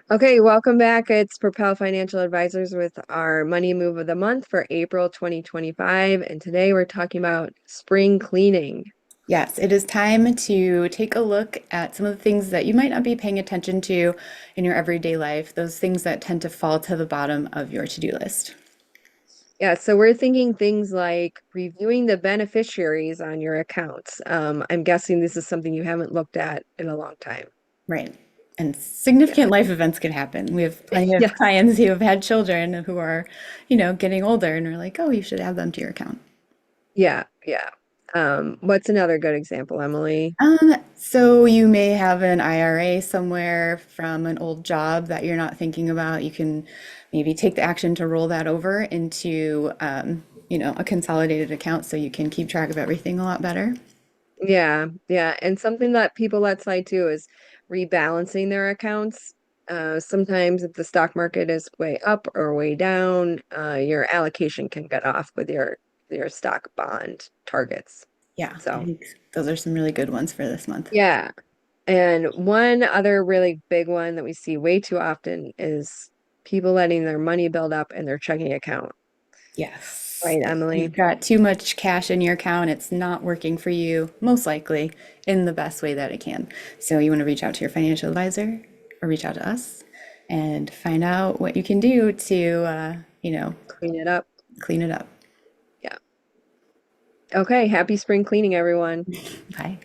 Okay, welcome back. It's Propel Financial Advisors with our money move of the month for April 2025. And today we're talking about spring cleaning. Yes, it is time to take a look at some of the things that you might not be paying attention to in your everyday life, those things that tend to fall to the bottom of your to-do list. Yeah, so we're thinking things like reviewing the beneficiaries on your accounts. I'm guessing this is something you haven't looked at in a long time. Right. And Yeah. significant life events can happen. We have plenty of Yes. clients who have had children who are, getting older and we're like, oh, you should add them to your account. Yeah, yeah. What's another good example, Emily? So you may have an IRA somewhere from an old job that you're not thinking about. You can maybe take the action to roll that over into, a consolidated account so you can keep track of everything a lot better. Yeah, yeah. And something that people let slide too is rebalancing their accounts. Sometimes if the stock market is way up or way down, your allocation can get off with your stock bond targets. Yeah, I So think those are some really good ones for this month. yeah. And one other really big one that we see way too often is people letting their money build up in their checking account. Yes. Right, If you've Emily? got too much cash in your account, it's not working for you, most likely, in the best way that it can. So you want to reach out to your financial advisor or reach out to us and find out what you can do to, Clean it up. clean it up. Yeah. Okay, happy spring cleaning, everyone. Bye.